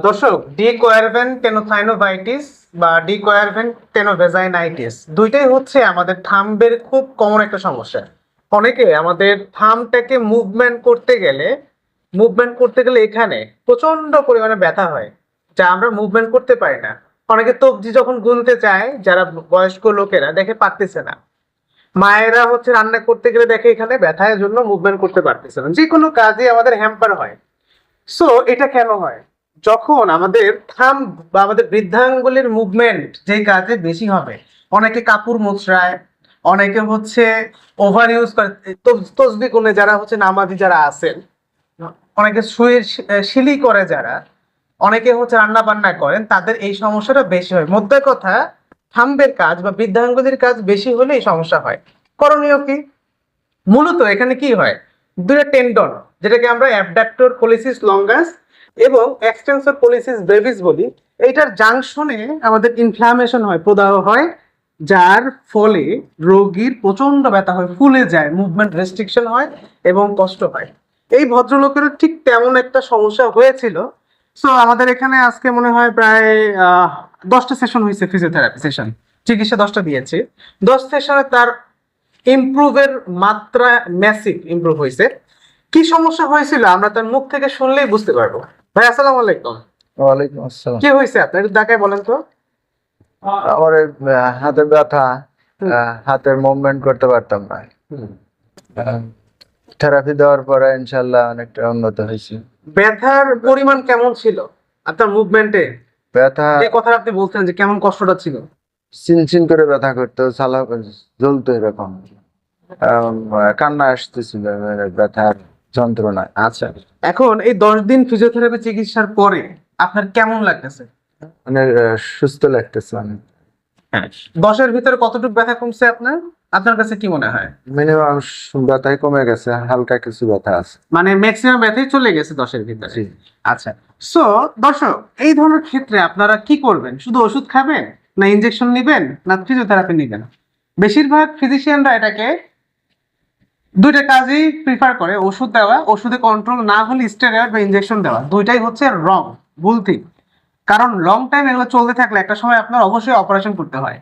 দর্শক, ডিকোয়ারভেন্ট টেনোসাইনোভাইটিস বা ডিকোয়ারভেন্ট টেনোভেজাইনাইটিস দুইটাই হচ্ছে আমাদের থাম্বের খুব কমন একটা সমস্যা। অনেকে আমাদের থাম্বটাকে মুভমেন্ট করতে গেলে এখানে প্রচন্ড পরিমাণে ব্যথা হয়, যা আমরা মুভমেন্ট করতে পারি না। অনেকে তবজি যখন গুনতে চায়, যারা বয়স্ক লোকেরা দেখে পারতেছে না। মায়েরা হচ্ছে রান্না করতে গেলে দেখে এখানে ব্যথার জন্য মুভমেন্ট করতে পারতেছে না। যে কোনো কাজে আমাদের হ্যাম্পার হয়। সো এটা কেন হয়? যখন আমাদের থাম্ব বা আমাদের বৃদ্ধাঙ্গুলির মুভমেন্ট যে কাজে বেশি হবে, অনেকে কাপড় মোছড়ায়, অনেকে হচ্ছে ওভার ইউজ করে, তসবি গুনে যারা হচ্ছে নামাজি যারা আছেন, অনেকে শুয়ে শিলি করে যারা, অনেকে হচ্ছে রান্না বান্না করেন, তাদের এই সমস্যাটা বেশি হয়। মোদ্দা কথা, থাম্বের কাজ বা বৃদ্ধাঙ্গুলির কাজ বেশি হলে এই সমস্যা হয়। করণীয় কি? মূলত এখানে কি হয়, দুটো টেন্ডন, যেটাকে আমরা অ্যাবডাক্টর পলিসিস লঙ্গাস এবং এক্সটেন্সর পলিসিস ব্রেভিস বলি, এইটার জাংশনে আমাদের ইনফ্লামেশন হয়, প্রদাহ হয়, যার ফলে রোগীর প্রচন্ড ব্যথা হয়, ফুলে যায়, মুভমেন্ট রেস্ট্রিকশন হয় এবং কষ্ট হয়। এই ভদ্রলোকের ঠিক তেমন একটা সমস্যা হয়েছিল। সো আমাদের এখানে আজকে মনে হয় প্রায় 10টা সেশন হয়েছে, ফিজিওথেরাপি সেশন, চিকিৎসা 10টা দিয়েছি। 10 সেশনে তার ইমপ্রুভের মাত্রা ম্যাসিভ ইমপ্রুভ হয়েছে। কি সমস্যা হয়েছিল আমরা তার মুখ থেকে শুনলেই বুঝতে পারবো। ভাই, আসসালামু আলাইকুম। ওয়ালাইকুম আসসালাম। কি হয়েছে আপনার, একটু দেখায় বলেন তো। আমার এই, হাতে ব্যথা, হাতের মুভমেন্ট করতে পারতাম না। থেরাপি দেওয়ার পরে ইনশাল্লাহ অনেকটা উন্নত হয়েছে। ব্যথার পরিমাণ কেমন ছিল আপনার মুভমেন্টে? ব্যথা যে কথা আপনি বলছেন যে কেমন কষ্টটা ছিল। চিনচিন করে ব্যথা করতো, সালা জ্বলতো এরকম। কান্না আসতেছিল ব্যথার যন্ত্রণায়। আচ্ছা, এখন এই 10 দিন ফিজিওথেরাপি চিকিৎসার পরে আপনার কেমন লাগতেছে? মানে সুস্থ লাগতেছে অনেক। হ্যাঁ, 10-এর ভিতরে কতটুকু ব্যথা কমছে আপনার আপনার কাছে কি মনে হয়? মিনিমাম ব্যথাই কমে গেছে, হালকা কিছু ব্যথা আছে। মানে ম্যাক্সিমাম ব্যথাই চলে গেছে 10-এর ভিতরে। জি। আচ্ছা, সো দর্শক, এই ধরনের ক্ষেত্রে আপনারা কি করবেন? শুধু ওষুধ খাবেন, না ইনজেকশন নেবেন, না ফিজিওথেরাপি নেবেন? বেশিরভাগ ফিজিশিয়ানরা এটাকে দুইটা কাজই প্রিফার করে, ওষুধ দেওয়া, ওষুধে কন্ট্রোল না হলে স্টেরয়েড বা ইনজেকশন দেওয়া। দুইটাই হচ্ছে রং, ভুল থিং। কারণ লং টাইম এগুলো চলতে থাকলে একটা সময় আপনার অবশ্যই অপারেশন করতে হয়।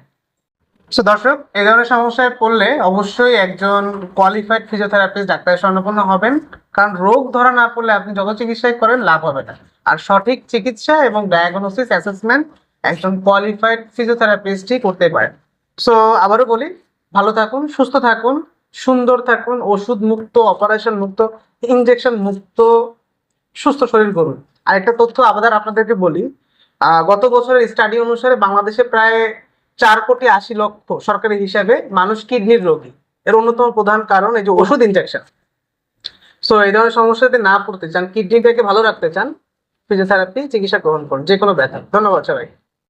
সো দর্শক, এই ধরনের সমস্যায় পড়লে অবশ্যই একজন কোয়ালিফাইড ফিজিওথেরাপিস্ট ডাক্তারের শরণাপন্ন হবেন। কারণ রোগ ধরা না পড়লে আপনি যত চিকিৎসাই করেন লাভ হবে না। আর সঠিক চিকিৎসা এবং ডায়াগনোসিস অ্যাসেসমেন্ট একজন কোয়ালিফাইড ফিজিওথেরাপিস্টই করতে পারেন। সো আবারও বলি, ভালো থাকুন, সুস্থ থাকুন, সুন্দর থাকুন, ওষুধ মুক্ত, অপারেশন মুক্ত, ইনজেকশন মুক্ত সুস্থ শরীর গড়ুন। আরেকটা তথ্য আবার আপনাদেরকে বলি, গত বছরের স্টাডি অনুসারে বাংলাদেশে প্রায় 4,80,00,000 সরকারি হিসাবে মানুষ কিডনির রোগী। এর অন্যতম প্রধান কারণ এই যে ওষুধ, ইনজেকশন। সো এই ধরনের সমস্যাতে না পড়তে চান, কিডনিটাকে ভালো রাখতে চান, ফিজিওথেরাপি চিকিৎসা গ্রহণ করুন যে কোনো ব্যথা। ধন্যবাদ সবাই।